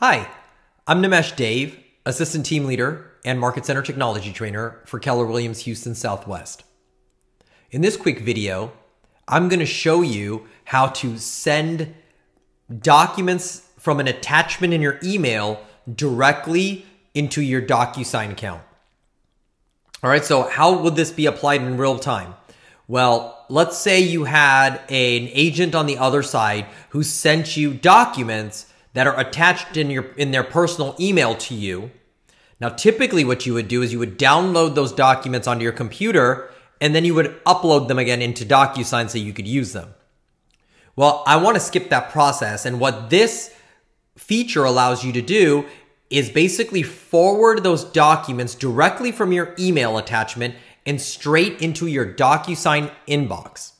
Hi, I'm Nimesh Dave, Assistant Team Leader and Market Center Technology Trainer for Keller Williams Houston Southwest. In this quick video, I'm going to show you how to send documents from an attachment in your email directly into your DocuSign account. All right, so how would this be applied in real time? Well, let's say you had an agent on the other side who sent you documents that are attached in their personal email to you. Now, typically what you would do is you would download those documents onto your computer and then you would upload them again into DocuSign so you could use them. Well, I want to skip that process, and what this feature allows you to do is basically forward those documents directly from your email attachment and straight into your DocuSign inbox.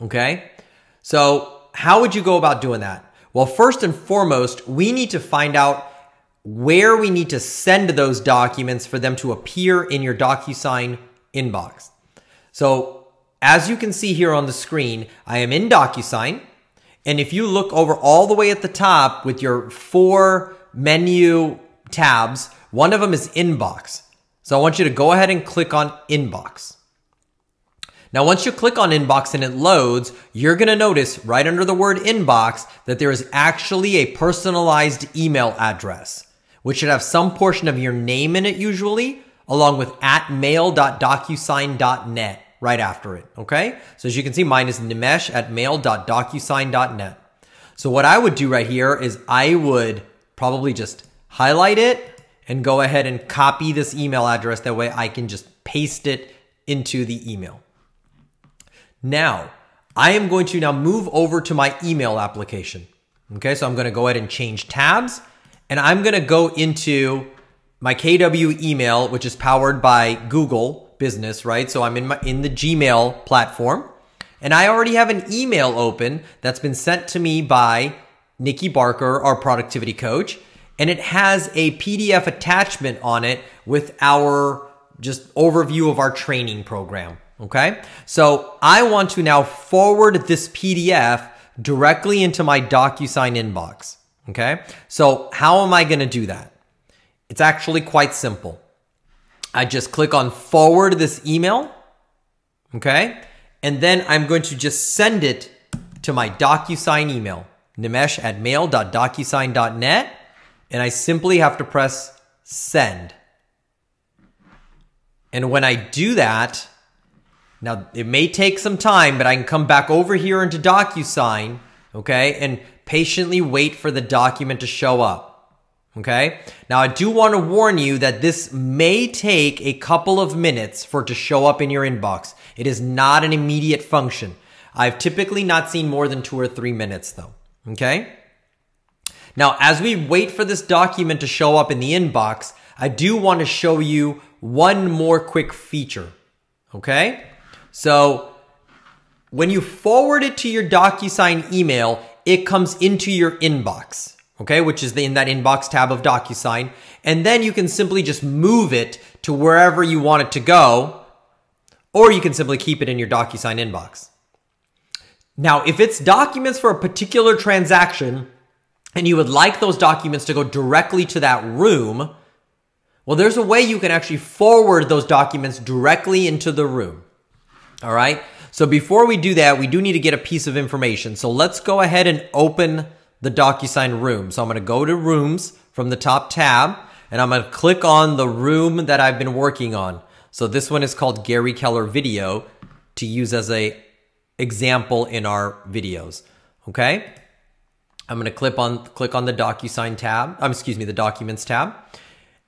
Okay? So how would you go about doing that? Well, first and foremost, we need to find out where we need to send those documents for them to appear in your DocuSign inbox. So as you can see here on the screen, I am in DocuSign. And if you look over all the way at the top with your 4 menu tabs, one of them is Inbox. So I want you to go ahead and click on Inbox. Now, once you click on Inbox and it loads, you're going to notice right under the word Inbox that there is actually a personalized email address, which should have some portion of your name in it usually, along with @mail.docusign.net right after it, okay? So as you can see, mine is nimesh@mail.docusign.net. So what I would do right here is I would probably just highlight it and go ahead and copy this email address. That way I can just paste it into the email. Now, I am going to now move over to my email application. Okay, so I'm going to go ahead and change tabs, and I'm going to go into my KW email, which is powered by Google Business, right? So I'm in the Gmail platform, and I already have an email open that's been sent to me by Nikki Barker, our productivity coach, and it has a PDF attachment on it with our just overview of our training program. Okay, so I want to now forward this PDF directly into my DocuSign inbox. Okay, so how am I going to do that? It's actually quite simple. I just click on forward this email. Okay, and then I'm going to just send it to my DocuSign email, nimesh@mail.docusign.net, and I simply have to press send. And when I do that, now, it may take some time, but I can come back over here into DocuSign, okay, and patiently wait for the document to show up, okay? Now, I do want to warn you that this may take a couple of minutes for it to show up in your inbox. It is not an immediate function. I've typically not seen more than 2 or 3 minutes, though, okay? Now, as we wait for this document to show up in the inbox, I do want to show you one more quick feature, okay? So when you forward it to your DocuSign email, it comes into your inbox, okay, which is in that inbox tab of DocuSign. And then you can simply just move it to wherever you want it to go, or you can simply keep it in your DocuSign inbox. Now, if it's documents for a particular transaction and you would like those documents to go directly to that room, well, there's a way you can actually forward those documents directly into the room. All right. So before we do that, we do need to get a piece of information. So let's go ahead and open the DocuSign room. So I'm going to go to Rooms from the top tab, and I'm going to click on the room that I've been working on. So this one is called Gary Keller Video, to use as a example in our videos. Okay. I'm going to click on the DocuSign tab. The Documents tab.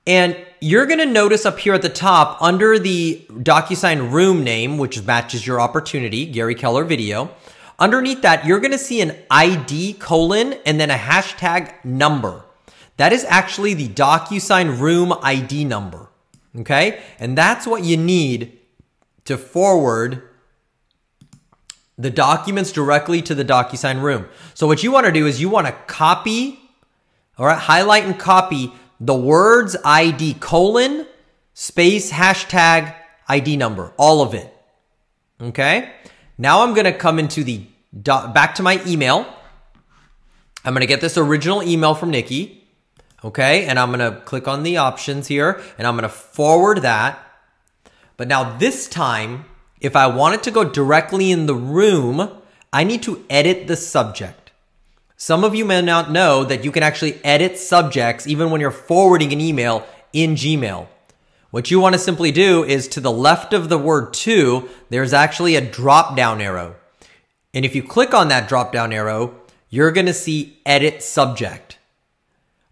And you're going to notice up here at the top under the DocuSign room name, which matches your opportunity, Gary Keller Video. Underneath that, you're going to see an ID : and then a hashtag number. That is actually the DocuSign room ID number. Okay. And that's what you need to forward the documents directly to the DocuSign room. So what you want to do is you want to copy, all right, highlight and copy the words ID : space hashtag ID number, all of it. Okay. Now I'm going to come into the back to my email. I'm going to get this original email from Nikki. Okay, and I'm going to click on the options here and I'm going to forward that. But now this time, if I want it to go directly in the room, I need to edit the subject. Some of you may not know that you can actually edit subjects even when you're forwarding an email in Gmail. What you want to simply do is to the left of the word to, there's actually a drop down arrow. And if you click on that drop down arrow, you're going to see edit subject.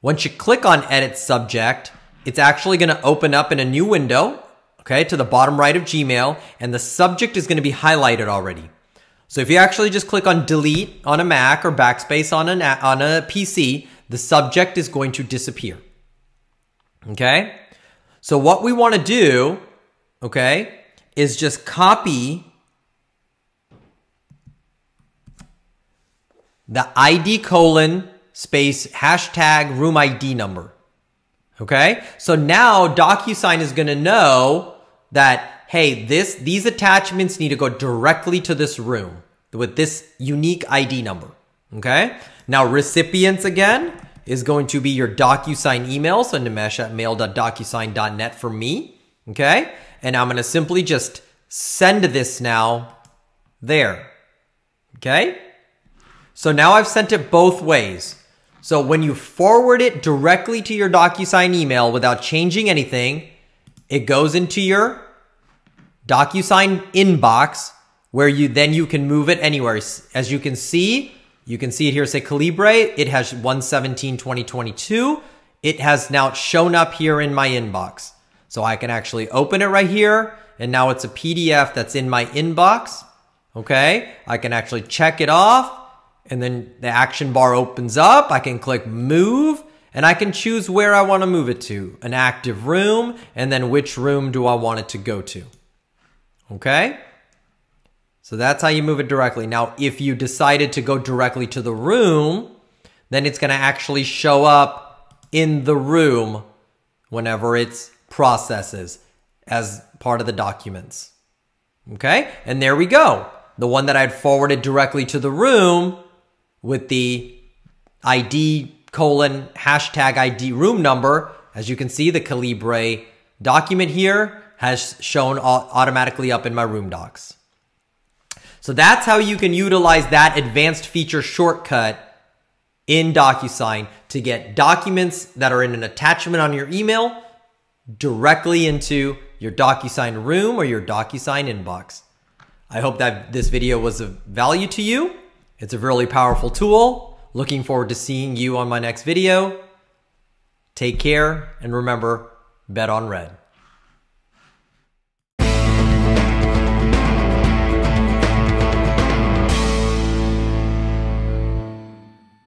Once you click on edit subject, it's actually going to open up in a new window, okay, to the bottom right of Gmail, and the subject is going to be highlighted already. So if you actually just click on delete on a Mac or backspace on a PC, the subject is going to disappear. Okay? So what we want to do, okay, is just copy the ID : space hashtag room ID number. Okay? So now DocuSign is going to know that, hey, these attachments need to go directly to this room with this unique ID number. Okay? Now recipients again is going to be your DocuSign email. So nimesh@mail.docusign.net for me. Okay? And I'm going to simply just send this now there. Okay? So now I've sent it both ways. So when you forward it directly to your DocuSign email without changing anything, it goes into your DocuSign inbox where you can move it anywhere. As you can see it here, say Calibre. It has 1/17/2022. It has now shown up here in my inbox. So I can actually open it right here. And now it's a PDF that's in my inbox. Okay. I can actually check it off. And then the action bar opens up. I can click move and I can choose where I want to move it to. An active room, and then which room do I want it to go to. Okay? So that's how you move it directly. Now, if you decided to go directly to the room, then it's going to actually show up in the room whenever it processes as part of the documents. Okay? And there we go. The one that I'd forwarded directly to the room with the ID : hashtag ID room number, as you can see, the Calibre document here has shown automatically up in my room docs. So that's how you can utilize that advanced feature shortcut in DocuSign to get documents that are in an attachment on your email directly into your DocuSign room or your DocuSign inbox. I hope that this video was of value to you. It's a really powerful tool. Looking forward to seeing you on my next video. Take care, and remember, bet on red.